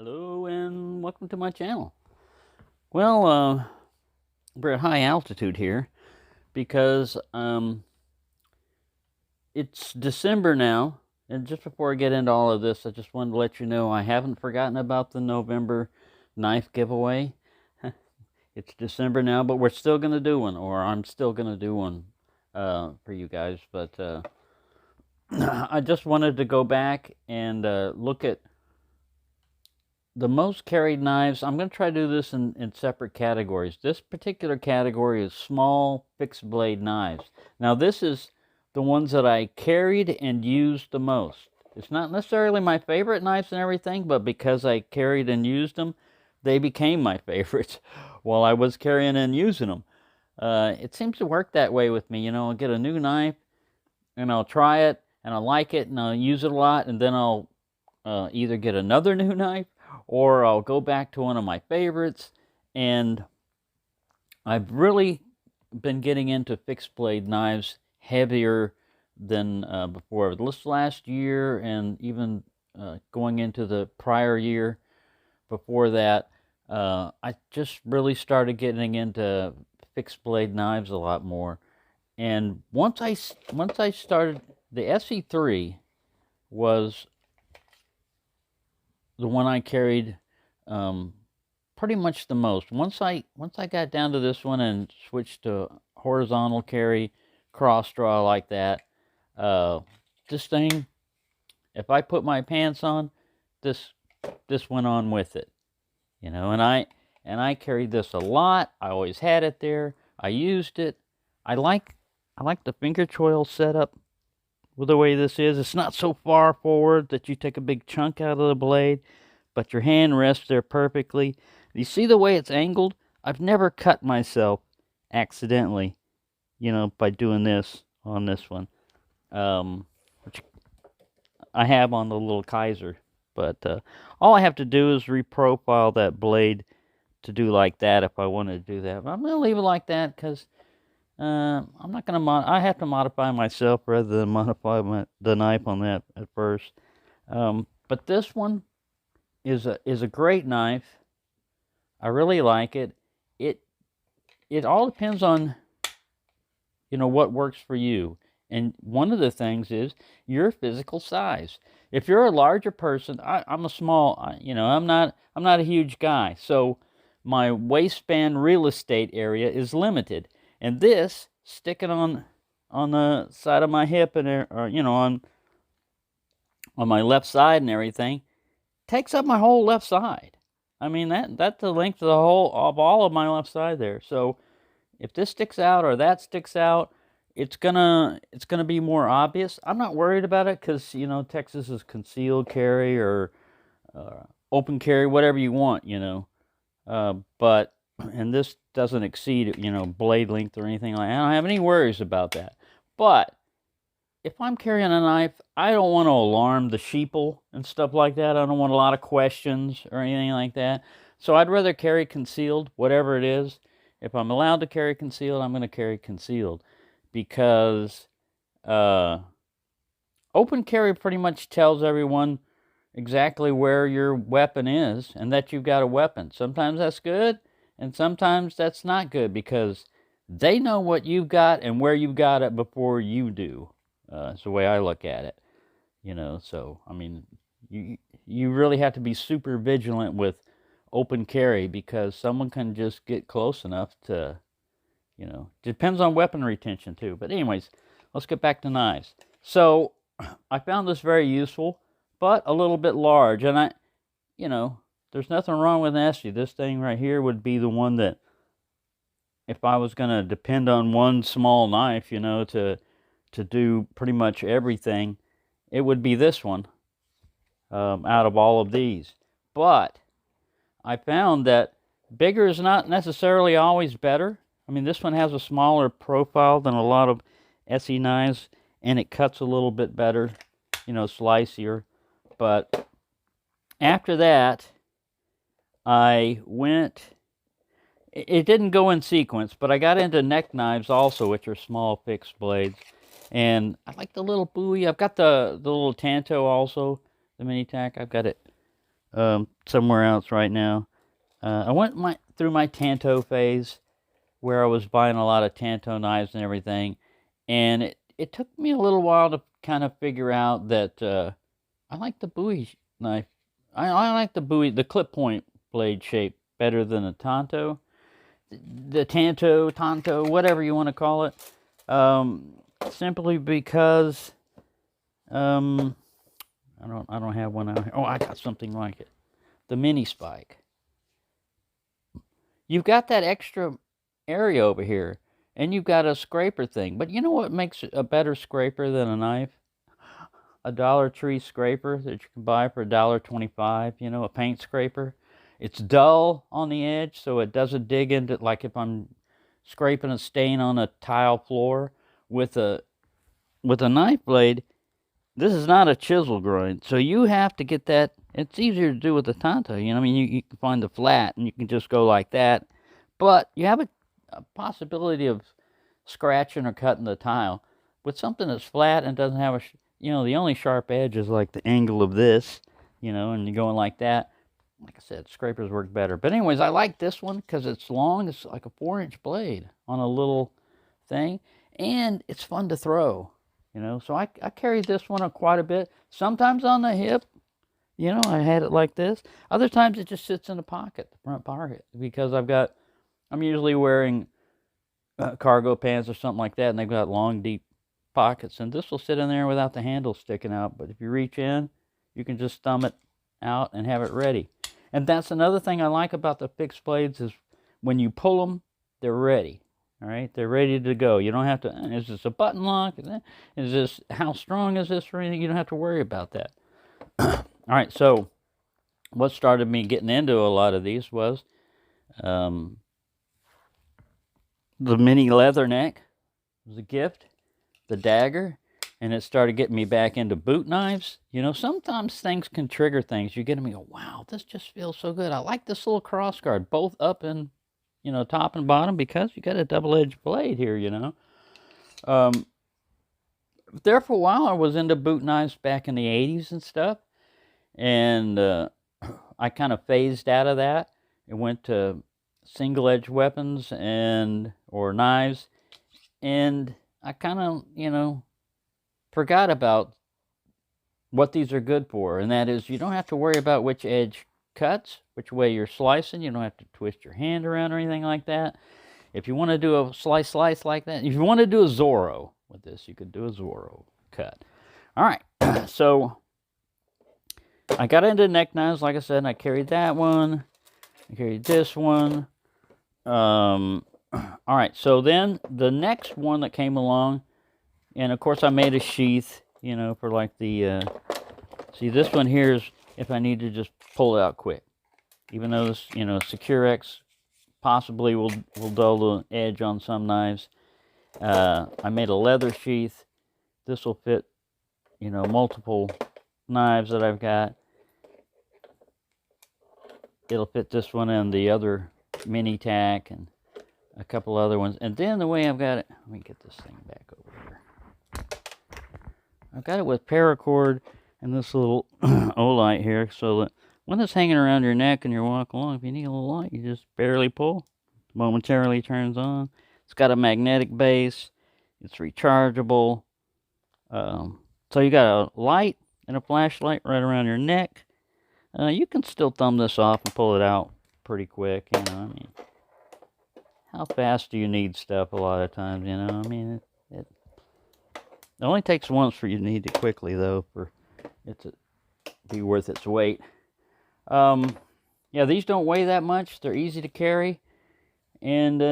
Hello and welcome to my channel. Well, we're at high altitude here because it's December now, and just before I get into all of this, I just wanted to let you know I haven't forgotten about the November knife giveaway. It's December now, but we're still going to do one, or I'm still going to do one for you guys. But I just wanted to go back and look at the most carried knives. I'm going to try to do this in separate categories. This particular category is small fixed blade knives. Now this is the ones that I carried and used the most. It's not necessarily my favorite knives and everything, but because I carried and used them, they became my favorites while I was carrying and using them. It seems to work that way with me. You know, I'll get a new knife and I'll try it and I like it and I'll use it a lot, and then I'll either get another new knife or I'll go back to one of my favorites. And I've really been getting into fixed blade knives heavier than before. This last year and even going into the prior year before that, I just really started getting into fixed blade knives a lot more. And once I started, the SE3 was the one I carried pretty much the most. Once I got down to this one and switched to horizontal carry, cross draw like that, this thing, if I put my pants on, this went on with it, you know. And I carried this a lot. I always had it there. I used it. I like the finger choil setup with the way this is. It's not so far forward that you take a big chunk out of the blade, but your hand rests there perfectly. You see the way it's angled? I've never cut myself accidentally, you know, by doing this on this one. Which I have on the little Kaiser. But all I have to do is reprofile that blade to do like that if I wanted to do that. But I'm going to leave it like that because I'm not going to I have to modify myself rather than modify the knife on that at first. But this one is a great knife. I really like it. It all depends on, you know, what works for you. And one of the things is your physical size. If you're a larger person, I'm a small, you know, I'm not a huge guy. So my waistband real estate area is limited. And this, sticking on the side of my hip and, or, you know, on my left side and everything, takes up my whole left side. I mean, that's the length of the whole of all of my left side there. So if this sticks out or that sticks out, it's gonna be more obvious. I'm not worried about it because, you know, Texas is concealed carry or open carry, whatever you want, you know. But and this doesn't exceed, you know, blade length or anything like that. I don't have any worries about that. But if I'm carrying a knife, I don't want to alarm the sheeple and stuff like that. I don't want a lot of questions or anything like that. So I'd rather carry concealed, whatever it is. If I'm allowed to carry concealed, I'm going to carry concealed. Because open carry pretty much tells everyone exactly where your weapon is and that you've got a weapon. Sometimes that's good, and sometimes that's not good because they know what you've got and where you've got it before you do. It's the way I look at it, you know. So I mean, you really have to be super vigilant with open carry because someone can just get close enough to, you know, depends on weapon retention too. But anyways, let's get back to knives. So I found this very useful, but a little bit large. And you know, there's nothing wrong with an ESEE. This thing right here would be the one that, if I was going to depend on one small knife, you know, to do pretty much everything, it would be this one out of all of these. But I found that bigger is not necessarily always better. I mean, this one has a smaller profile than a lot of ESEE knives, and it cuts a little bit better, you know, slicier. But after that, I went, it didn't go in sequence, but I got into neck knives also, which are small fixed blades. And I like the little Bowie. I've got the little Tanto also, the mini tack. I've got it somewhere else right now. I went through my Tanto phase where I was buying a lot of Tanto knives and everything, and it took me a little while to kind of figure out that I like the Bowie knife. I like the Bowie, the clip point blade shape better than the Tanto. The Tanto, whatever you want to call it, simply because I don't have one out here. Oh, I got something like it. The Mini Spike. You've got that extra area over here, and you've got a scraper thing. But you know what makes a better scraper than a knife? A Dollar Tree scraper that you can buy for $1.25. You know, a paint scraper. It's dull on the edge, so it doesn't dig into, like if I'm scraping a stain on a tile floor with a knife blade. This is not a chisel grind, so you have to get that. It's easier to do with the Tanto. You know, I mean, you can find the flat and you can just go like that, but you have a possibility of scratching or cutting the tile with something that's flat and doesn't have you know, the only sharp edge is like the angle of this, you know, and you're going like that. Like I said, scrapers work better. But anyways, I like this one because it's long. It's like a 4-inch blade on a little thing, and it's fun to throw, you know. So I carry this one quite a bit. Sometimes on the hip, you know, I had it like this. Other times it just sits in the pocket, the front pocket, because I'm usually wearing cargo pants or something like that, and they've got long, deep pockets. And this will sit in there without the handle sticking out. But if you reach in, you can just thumb it out and have it ready. And that's another thing I like about the fixed blades is when you pull them, they're ready. All right, they're ready to go. You don't have to, is this a button lock? Is this, how strong is this or anything? You don't have to worry about that. All right, so what started me getting into a lot of these was the mini leather neck was a gift, the dagger, and it started getting me back into boot knives. You know, sometimes things can trigger things. You get them and go, wow, this just feels so good. I like this little cross guard, both up and, you know, top and bottom, because you got a double-edged blade here, you know. There for a while, I was into boot knives back in the 80s and stuff. And I kind of phased out of that and went to single-edged weapons or knives. And I kind of, you know, forgot about what these are good for, and that is you don't have to worry about which edge cuts, which way you're slicing. You don't have to twist your hand around or anything like that. If you want to do a slice like that, if you want to do a Zorro with this, you could do a Zorro cut. All right, so I got into neck knives, like I said, and I carried that one. I carried this one. All right, so then the next one that came along, and of course I made a sheath, you know, for like the, see this one here is if I need to just pull it out quick. Even though this, you know, Securex possibly will dull the edge on some knives. I made a leather sheath. This will fit, you know, multiple knives that I've got. It'll fit this one and the other mini tack and a couple other ones. And then the way I've got it, let me get this thing back over here. I've got it with paracord and this little Olight here, so that when it's hanging around your neck and you're walking along, if you need a little light, you just barely pull. Momentarily turns on. It's got a magnetic base. It's rechargeable. So you got a light and a flashlight right around your neck. You can still thumb this off and pull it out pretty quick. You know, I mean, how fast do you need stuff a lot of times? You know, I mean, it only takes once for you to need it quickly, though, for it to be worth its weight. Yeah, these don't weigh that much. They're easy to carry, and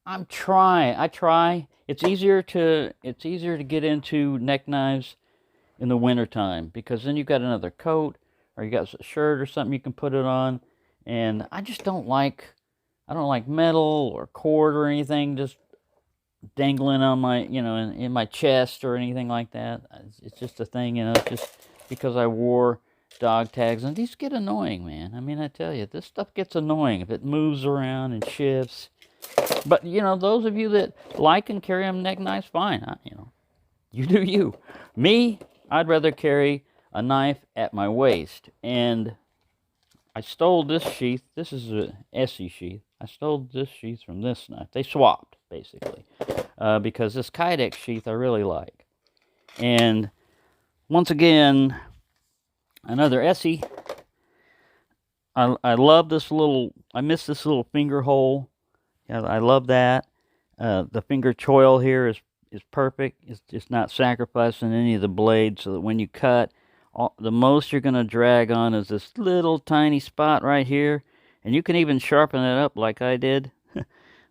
I try. It's easier to get into neck knives in the wintertime, because then you've got another coat or you got a shirt or something you can put it on. And I just don't like metal or cord or anything just dangling on my, you know, in my chest or anything like that. It's just a thing, you know, just because I wore dog tags, and these get annoying, man. I mean, I tell you, this stuff gets annoying if it moves around and shifts. But, you know, those of you that like and carry them neck knives, fine. You know, you do you. Me, I'd rather carry a knife at my waist. And I stole this sheath. This is a Essie sheath. I stole this sheath from this knife. They swapped, basically, because this Kydex sheath I really like. And once again, another Essie. I love this little, I miss this little finger hole. Yeah, I love that. The finger choil here is perfect. It's just not sacrificing any of the blades, so that when you cut, the most you're going to drag on is this little tiny spot right here. And you can even sharpen it up like I did.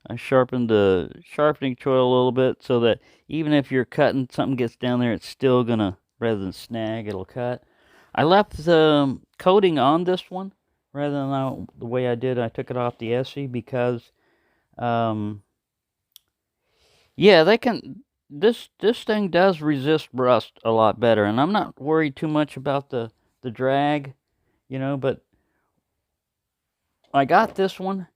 I sharpened the sharpening choil a little bit so that even if you're cutting, something gets down there, it's still going to, rather than snag, it'll cut. I left the coating on this one rather than the way I did. I took it off the Essie because, yeah, they can. This thing does resist rust a lot better, and I'm not worried too much about the drag, you know. But I got this one,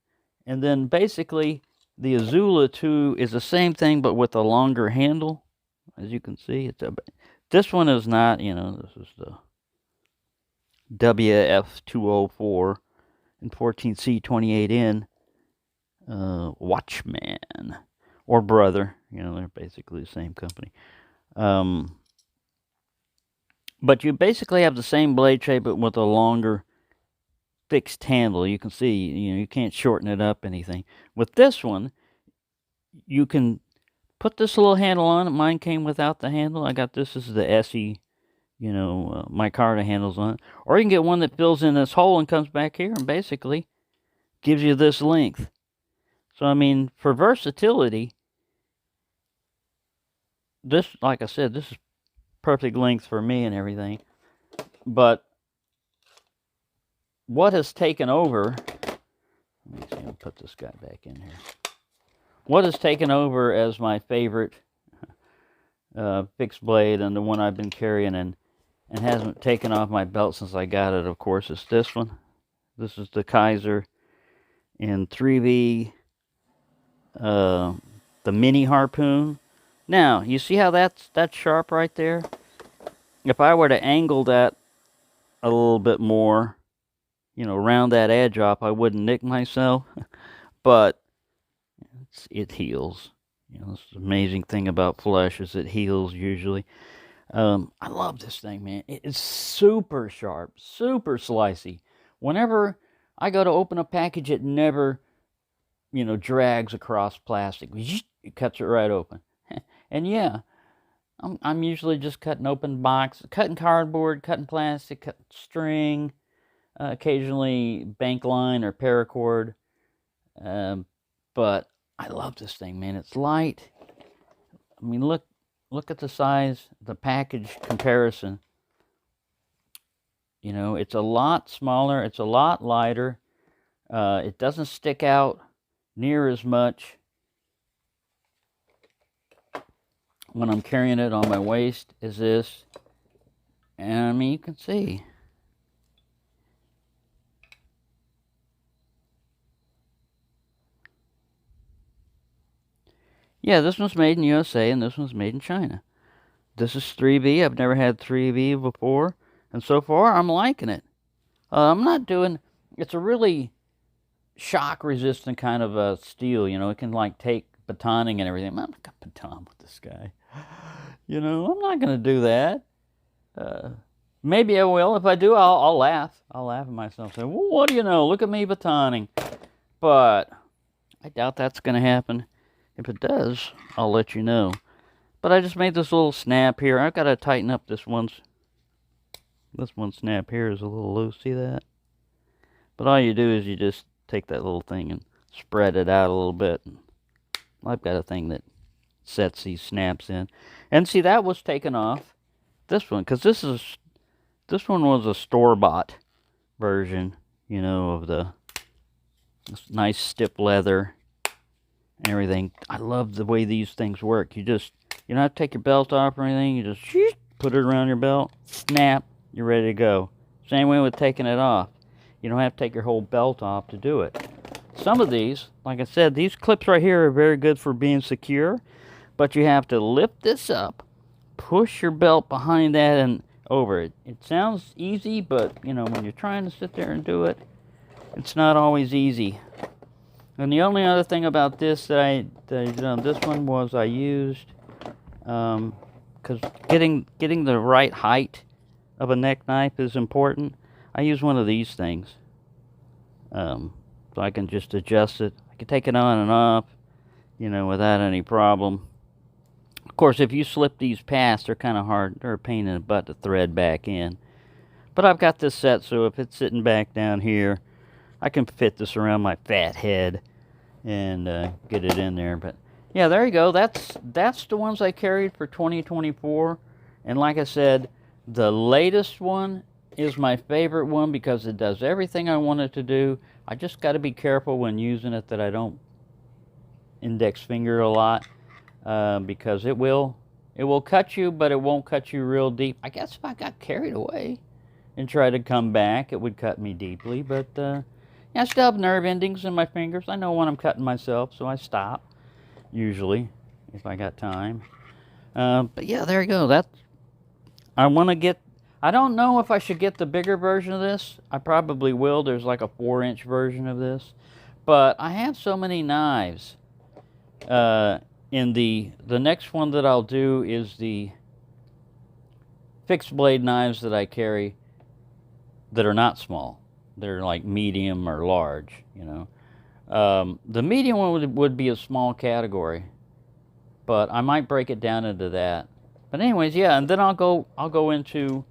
and then basically the Azula 2 is the same thing, but with a longer handle. As you can see, this one is not. You know, this is the WF204 and 14C28N Watchman or Brother. You know, they're basically the same company. But you basically have the same blade shape, but with a longer fixed handle. You can see, you know, you can't shorten it up anything. With this one, you can put this little handle on it. Mine came without the handle. I got this as the Essie, you know, micarta handles on it. Or you can get one that fills in this hole and comes back here and basically gives you this length. So, I mean, for versatility, this, like I said, this is perfect length for me and everything. But what has taken over, let me see, I'll put this guy back in here. What has taken over as my favorite fixed blade and the one I've been carrying and hasn't taken off my belt since I got it, of course, is this one. This is the Kizer in 3B, the mini harpoon. Now, you see how that's sharp right there? If I were to angle that a little bit more, you know, round that edge off, I wouldn't nick myself. But it heals. You know, the amazing thing about flesh is it heals usually. I love this thing, man. It is super sharp, super slicey. Whenever I go to open a package, it never, you know, drags across plastic. It cuts it right open. And yeah, I'm usually just cutting open box, cutting cardboard, cutting plastic, cutting string, occasionally bank line or paracord. But I love this thing, man. It's light. I mean, look at the size, the package comparison. You know, it's a lot smaller. It's a lot lighter. It doesn't stick out near as much when I'm carrying it on my waist as this. And I mean, you can see. Yeah, this one's made in USA and this one's made in China. This is 3B. I've never had 3B before. And so far, I'm liking it. I'm not doing... It's a really shock-resistant kind of steel, you know. It can, like, take batoning and everything. I'm not going to baton with this guy. You know, I'm not going to do that. Maybe I will. If I do, I'll laugh. I'll laugh at myself. Say, well, what do you know? Look at me batoning. But I doubt that's going to happen. If it does, I'll let you know. But I just made this little snap here. I've got to tighten up this one snap here is a little loose. See that? But all you do is you just take that little thing and spread it out a little bit. I've got a thing that sets these snaps in. And see, that was taken off. This one, because this one was a store-bought version, you know, of this nice stiff leather and everything. I love the way these things work. You don't have to take your belt off or anything. You just put it around your belt, snap, you're ready to go. Same way with taking it off. You don't have to take your whole belt off to do it. Some of these, like I said, these clips right here are very good for being secure, but you have to lift this up, push your belt behind that and over it. It sounds easy, but, you know, when you're trying to sit there and do it, It's not always easy. And the only other thing about this that this one was I used, because getting the right height of a neck knife is important. I use one of these things, so I can just adjust it. I can take it on and off, without any problem. Of course, if you slip these past, they're kind of hard. They're a pain in the butt to thread back in. But I've got this set, so if it's sitting back down here, I can fit this around my fat head and get it in there. But yeah, there you go. That's the ones I carried for 2024. And like I said, the latest one is my favorite one because it does everything I want it to do. I just got to be careful when using it that I don't index finger a lot, because it will cut you, but it won't cut you real deep. I guess if I got carried away and tried to come back, it would cut me deeply. But yeah, I still have nerve endings in my fingers. I know when I'm cutting myself, so I stop usually if I got time. But yeah, there you go. I don't know if I should get the bigger version of this. I probably will. There's like a 4-inch version of this. But I have so many knives. In the next one that I'll do is the fixed blade knives that I carry that are not small. They're like medium or large, The medium one would be a small category, but I might break it down into that. But anyways, yeah, and then I'll go into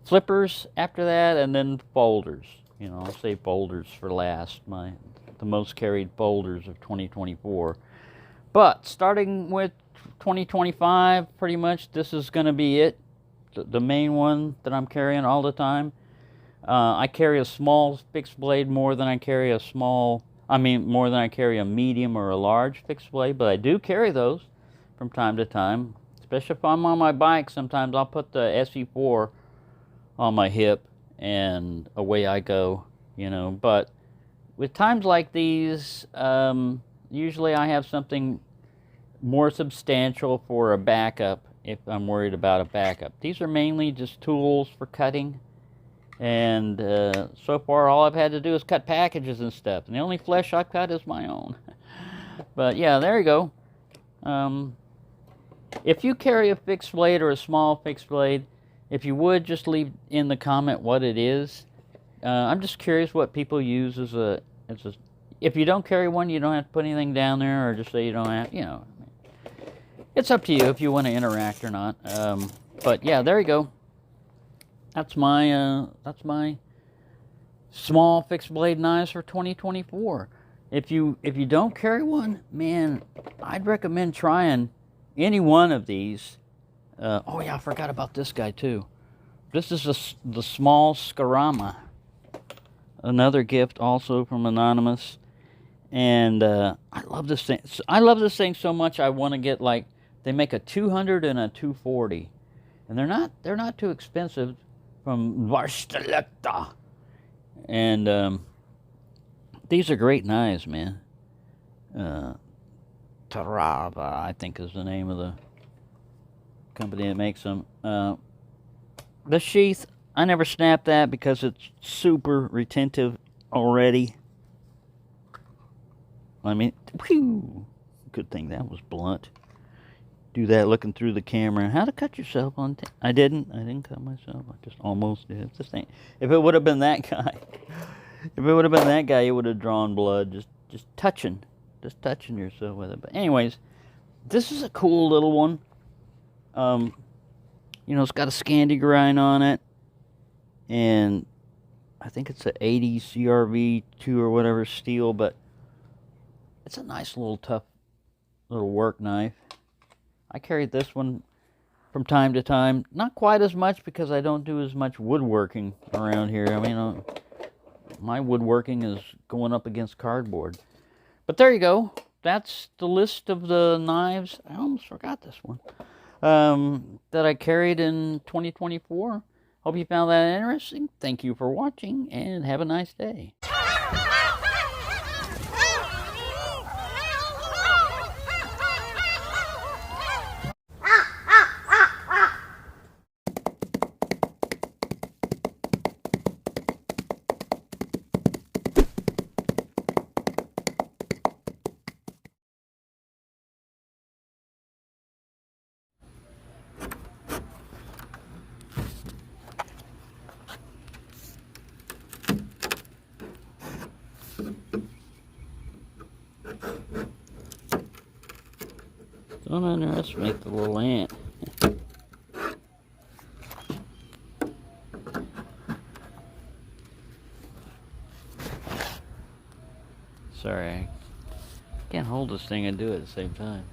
flippers after that, and then folders. I'll save folders for last. The most carried folders of 2024. But starting with 2025, pretty much this is going to be it. The main one that I'm carrying all the time. I carry a small fixed blade more than I carry a medium or a large fixed blade, but I do carry those from time to time. Especially if I'm on my bike, sometimes I'll put the SE4 on my hip and away I go, But with times like these, usually I have something more substantial for a backup if I'm worried about a backup. These are mainly just tools for cutting, and so far all I've had to do is cut packages and stuff, and the only flesh I've cut is my own. But yeah, there you go. If you carry a fixed blade or a small fixed blade, if you would, just leave in the comment what it is. I'm just curious what people use as a. If you don't carry one, you don't have to put anything down there, or just say you don't have. It's up to you if you want to interact or not. But yeah, there you go. That's my small fixed blade knives for 2024. If you don't carry one, man, I'd recommend trying any one of these. Oh yeah, I forgot about this guy too. This is the small Scarama. Another gift also from Anonymous. And I love this thing. I love this thing so much I want to get, like, they make a 200 and a 240. And they're not too expensive, from Varstaletta. And these are great knives, man. Tarava, I think is the name of the company that makes them. The sheath, I never snap that because it's super retentive already. Whew, good thing that was blunt. Do that looking through the camera. How to cut yourself on I didn't cut myself. I just almost did. If it would have been that guy, it would have drawn blood. Just touching yourself with it. But anyways, this is a cool little one. It's got a Scandi grind on it, and I think it's a 80 CRV2 or whatever steel, but it's a nice little tough little work knife. I carried this one from time to time. Not quite as much because I don't do as much woodworking around here. I mean, my woodworking is going up against cardboard. But there you go. That's the list of the knives. I almost forgot this one. That I carried in 2024. Hope you found that interesting. Thank you for watching, and have a nice day. Don't underestimate the little ant. Sorry, I can't hold this thing and do it at the same time.